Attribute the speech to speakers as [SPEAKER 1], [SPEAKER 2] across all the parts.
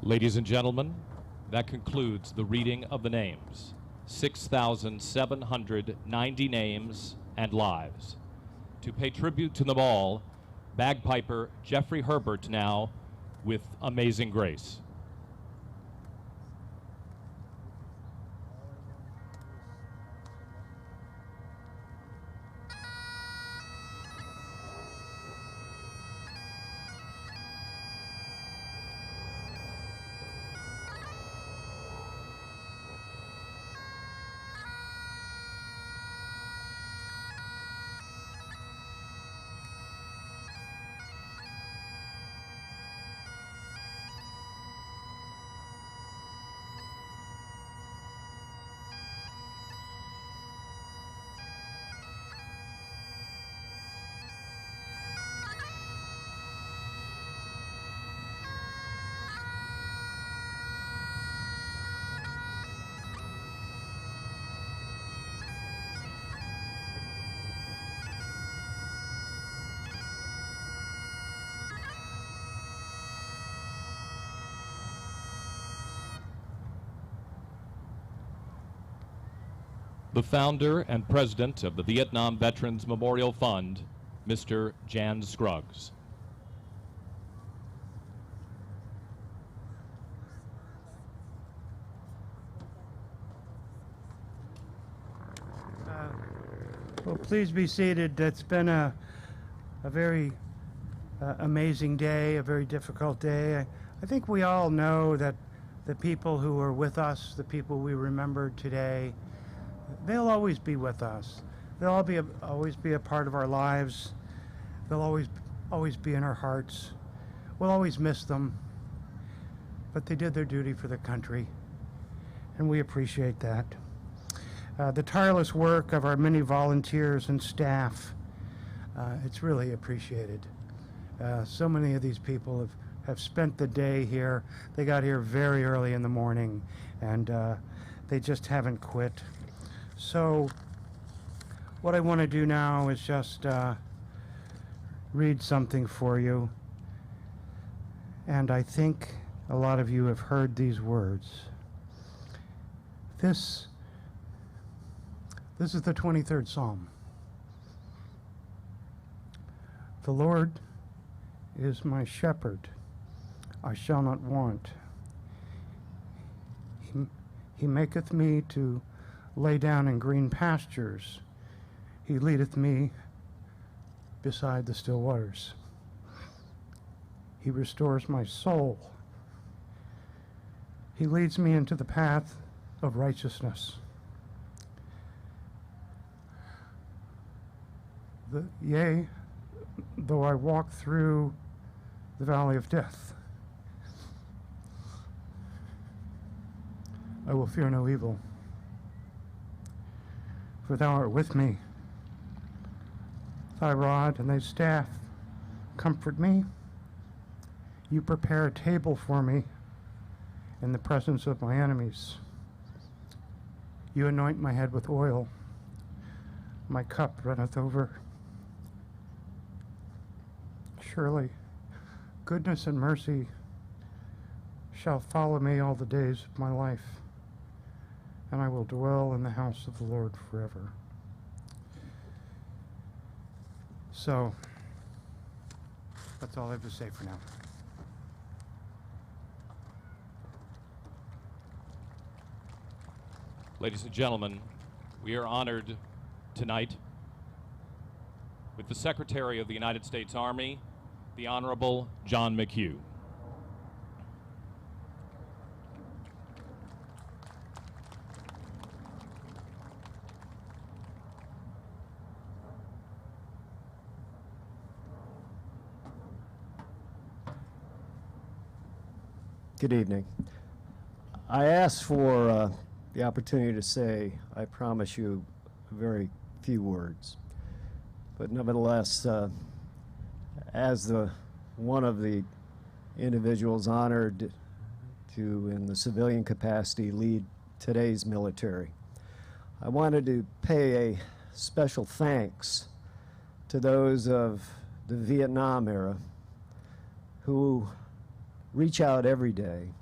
[SPEAKER 1] Ladies and gentlemen, that concludes the reading of the names. 6,790 names and lives. To pay tribute to them all, bagpiper Jeffrey Herbert now with Amazing Grace. The founder and president of the Vietnam Veterans Memorial Fund, Mr. Jan Scruggs.
[SPEAKER 2] Well, please be seated. It's been a very amazing day, a very difficult day. I think we all know that the people who are with us, the people we remember today, they'll always be with us. They'll always be a part of our lives. They'll always be in our hearts. We'll always miss them. But they did their duty for the country, and we appreciate that. The tireless work of our many volunteers and staff, it's really appreciated. So many of these people have spent the day here. They got here very early in the morning, and they just haven't quit. So what I want to do now is just read something for you. And I think a lot of you have heard these words. This is the 23rd Psalm. The Lord is my shepherd, I shall not want. He maketh me to lay down in green pastures. He leadeth me beside the still waters. He restores my soul. He leads me into the path of righteousness. Yea, though I walk through the valley of death, I will fear no evil. For thou art with me. Thy rod and thy staff comfort me. You prepare a table for me in the presence of my enemies. You anoint my head with oil. My cup runneth over. Surely goodness and mercy shall follow me all the days of my life, and I will dwell in the house of the Lord forever. So, that's all I have to say for now.
[SPEAKER 1] Ladies and gentlemen, we are honored tonight with the Secretary of the United States Army, the Honorable John McHugh.
[SPEAKER 3] Good evening. I asked for the opportunity to say, I promise you, very few words. But nevertheless, as one of the individuals honored to, in the civilian capacity, lead today's military, I wanted to pay a special thanks to those of the Vietnam era who reach out every day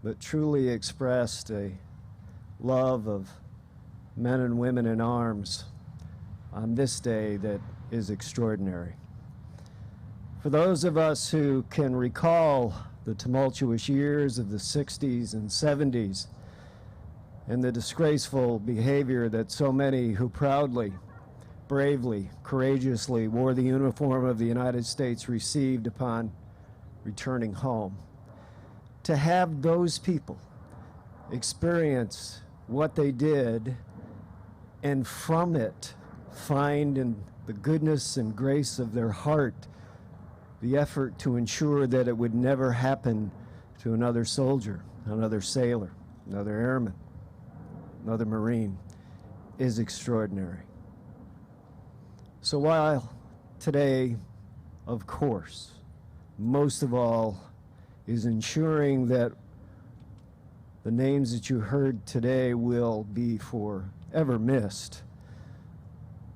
[SPEAKER 3] but truly expressed a love of men and women in arms on this day that is extraordinary. For those of us who can recall the tumultuous years of the 60s and 70s and the disgraceful behavior that so many who proudly, bravely, courageously wore the uniform of the United States received upon returning home, to have those people experience what they did and from it find in the goodness and grace of their heart the effort to ensure that it would never happen to another soldier, another sailor, another airman, another Marine, is extraordinary. So while today, of course, most of all is ensuring that the names that you heard today will be forever missed,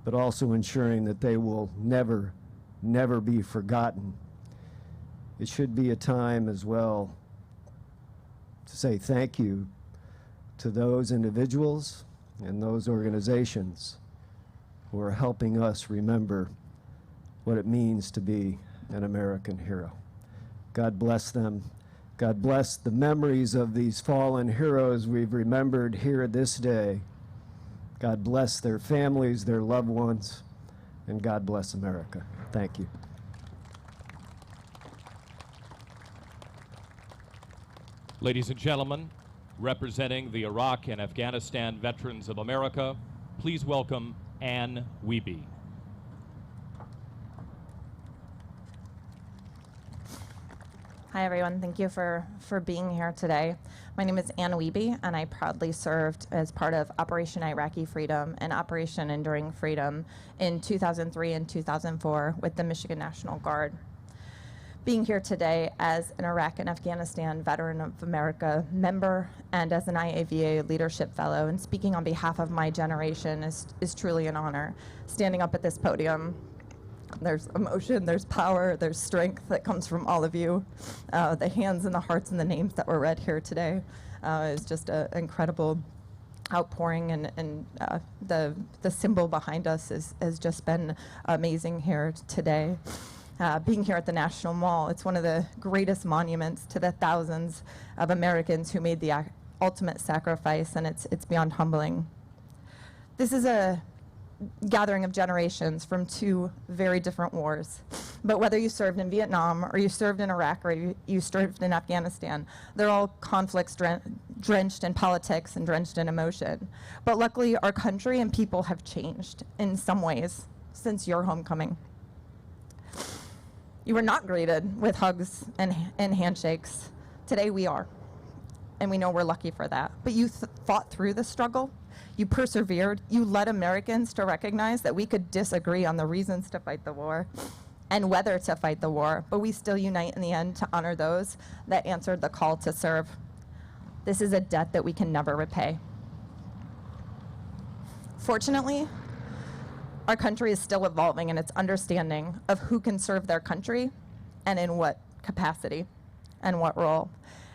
[SPEAKER 3] but also ensuring that they will never be forgotten. It should be a time as well to say thank you to those individuals and those organizations who are helping us remember what it means to be an American hero. God bless them. God bless the memories of these fallen heroes we've remembered here this day. God bless their families, their loved ones, and God bless America. Thank you.
[SPEAKER 1] Ladies and gentlemen, representing the Iraq and Afghanistan Veterans of America, please welcome Ann Wiebe.
[SPEAKER 4] Hi everyone, thank you for being here today. My name is Ann Wiebe, and I proudly served as part of Operation Iraqi Freedom and Operation Enduring Freedom in 2003 and 2004 with the Michigan National Guard. Being here today as an Iraq and Afghanistan Veteran of America member and as an IAVA Leadership Fellow and speaking on behalf of my generation is truly an honor. Standing up at this podium, there's emotion, there's power, there's strength that comes from all of you. The hands and the hearts and the names that were read here today is just an incredible outpouring, and the symbol behind us has just been amazing here today. Being here at the National Mall, it's one of the greatest monuments to the thousands of Americans who made the ultimate sacrifice, and it's beyond humbling. This is a gathering of generations from two very different wars. But whether you served in Vietnam or you served in Iraq or you served in Afghanistan, they're all conflicts drenched in politics and drenched in emotion. But luckily, our country and people have changed in some ways since your homecoming. You were not greeted with hugs and handshakes. Today we are, and we know we're lucky for that. But you fought through the struggle. You persevered. You led Americans to recognize that we could disagree on the reasons to fight the war and whether to fight the war, but we still unite in the end to honor those that answered the call to serve. This is a debt that we can never repay. Fortunately, our country is still evolving in its understanding of who can serve their country and in what capacity and what role.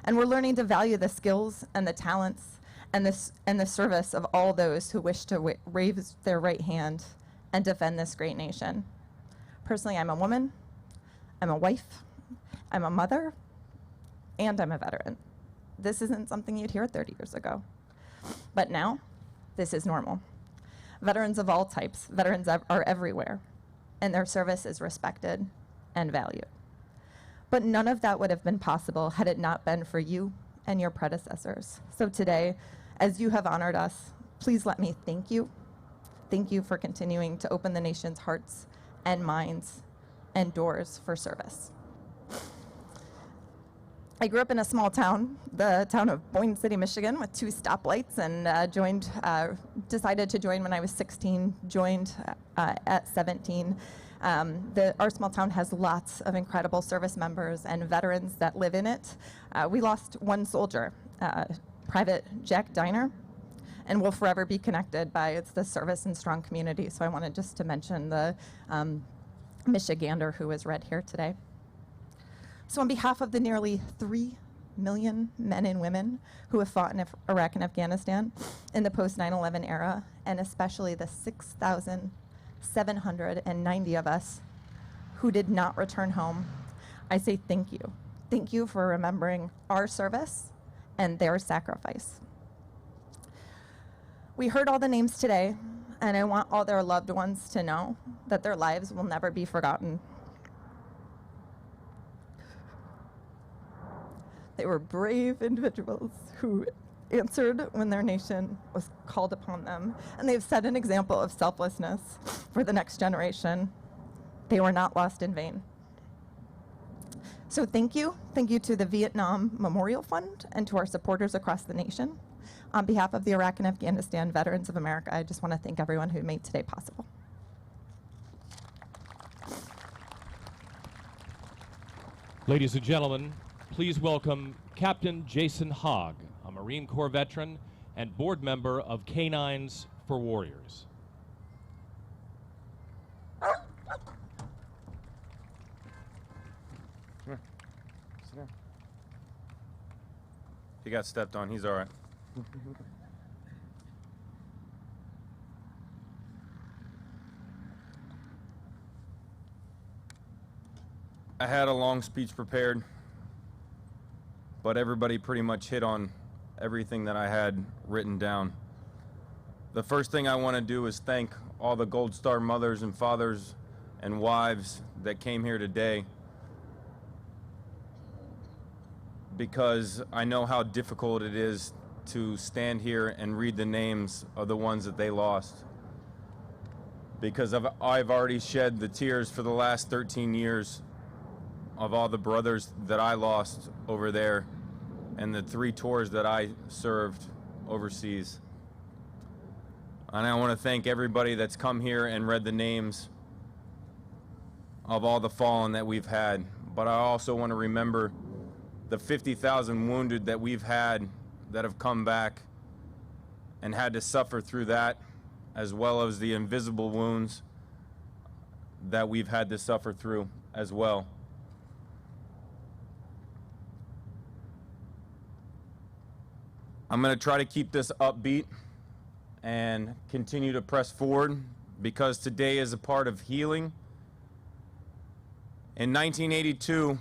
[SPEAKER 4] And we're learning to value the skills and the talents and the service of all those who wish to raise their right hand and defend this great nation. Personally, I'm a woman, I'm a wife, I'm a mother, and I'm a veteran. This isn't something you'd hear 30 years ago. But now, this is normal. Veterans of all types, veterans are everywhere, and their service is respected and valued. But none of that would have been possible had it not been for you and your predecessors. So today, as you have honored us, please let me thank you. Thank you for continuing to open the nation's hearts and minds and doors for service. I grew up in a small town, the town of Boyne City, Michigan, with 2 stoplights, and decided to join when I was 16, joined at 17. Our small town has lots of incredible service members and veterans that live in it. We lost one soldier, Private Jack Diner, and will forever be connected by the service and strong community. So I wanted just to mention the Michigander who was read here today. So on behalf of the nearly 3 million men and women who have fought in Iraq and Afghanistan in the post 9/11 era, and especially the 6,790 of us who did not return home, I say thank you. Thank you for remembering our service and their sacrifice. We heard all the names today, and I want all their loved ones to know that their lives will never be forgotten. They were brave individuals who answered when their nation was called upon them, and they've set an example of selflessness for the next generation. They were not lost in vain. So thank you. Thank you to the Vietnam Memorial Fund and to our supporters across the nation. On behalf of the Iraq and Afghanistan Veterans of America, I just want to thank everyone who made today possible.
[SPEAKER 1] Ladies and gentlemen, please welcome Captain Jason Hogg, a Marine Corps veteran and board member of Canines for Warriors.
[SPEAKER 5] Come here. Sit down. He got stepped on. He's all right. I had a long speech prepared, but everybody pretty much hit on everything that I had written down. The first thing I want to do is thank all the Gold Star mothers and fathers and wives that came here today, because I know how difficult it is to stand here and read the names of the ones that they lost. Because I've already shed the tears for the last 13 years of all the brothers that I lost over there and the 3 tours that I served overseas. And I want to thank everybody that's come here and read the names of all the fallen that we've had. But I also want to remember the 50,000 wounded that we've had that have come back and had to suffer through that, as well as the invisible wounds that we've had to suffer through as well. I'm going to try to keep this upbeat and continue to press forward, because today is a part of healing. In 1982,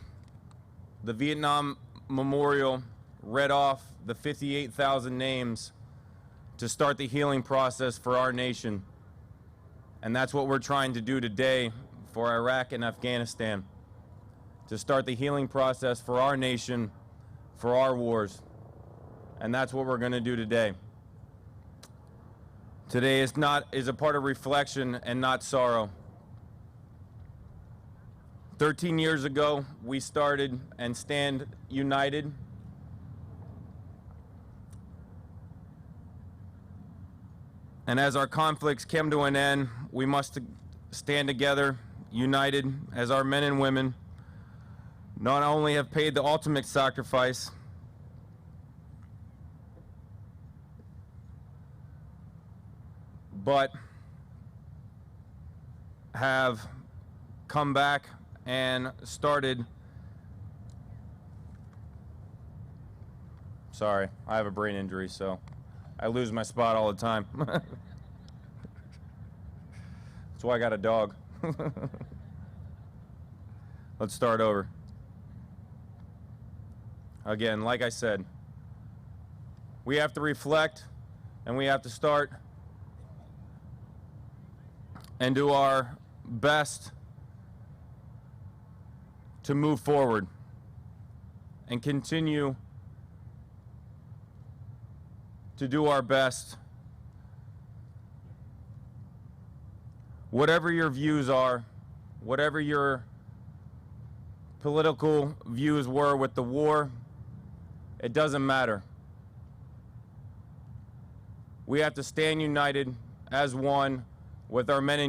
[SPEAKER 5] the Vietnam Memorial read off the 58,000 names to start the healing process for our nation. And that's what we're trying to do today for Iraq and Afghanistan, to start the healing process for our nation, for our wars. And that's what we're going to do today. Today is a part of reflection and not sorrow. 13 years ago, we started and stand united. And as our conflicts came to an end, we must stand together, united, as our men and women not only have paid the ultimate sacrifice, but have come back and started. Sorry, I have a brain injury, so I lose my spot all the time. That's why I got a dog. Let's start over. Again, like I said, we have to reflect and we have to start and do our best to move forward and continue to do our best. Whatever your views are, whatever your political views were with the war, it doesn't matter. We have to stand united as one with our men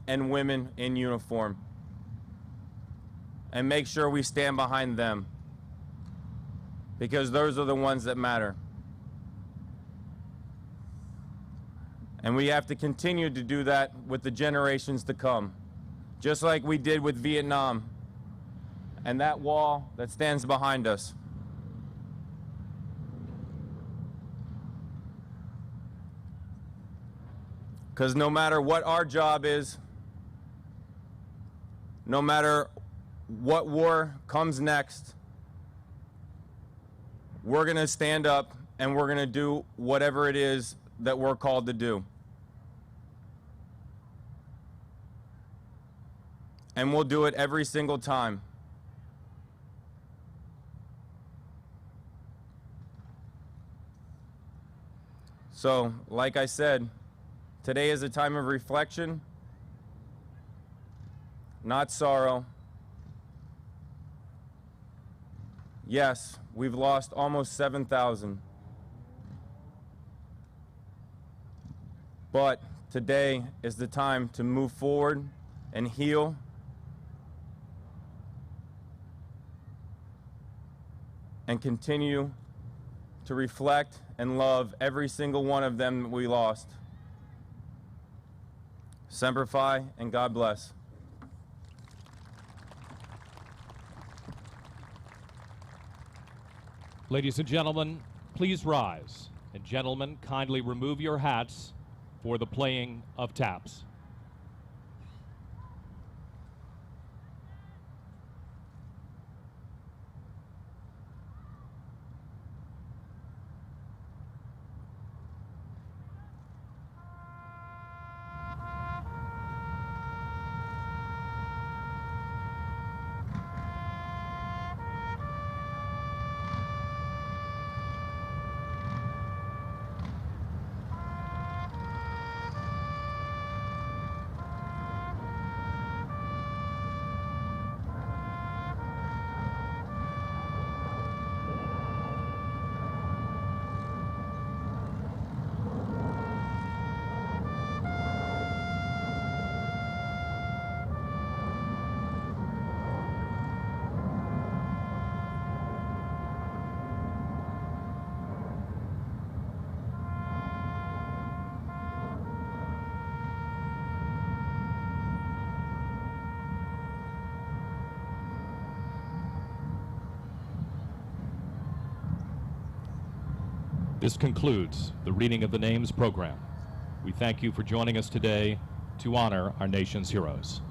[SPEAKER 5] and women in uniform, and make sure we stand behind them, because those are the ones that matter. And we have to continue to do that with the generations to come, just like we did with Vietnam and that wall that stands behind us. Because no matter what our job is, no matter what war comes next, we're going to stand up and we're going to do whatever it is that we're called to do. And we'll do it every single time. So, like I said, today is a time of reflection, not sorrow. Yes, we've lost almost 7,000. But today is the time to move forward and heal. And continue to reflect and love every single one of them that we lost. Semper Fi, and God bless.
[SPEAKER 1] Ladies and gentlemen, please rise. And gentlemen, kindly remove your hats for the playing of taps. This concludes the Reading of the Names program. We thank you for joining us today to honor our nation's heroes.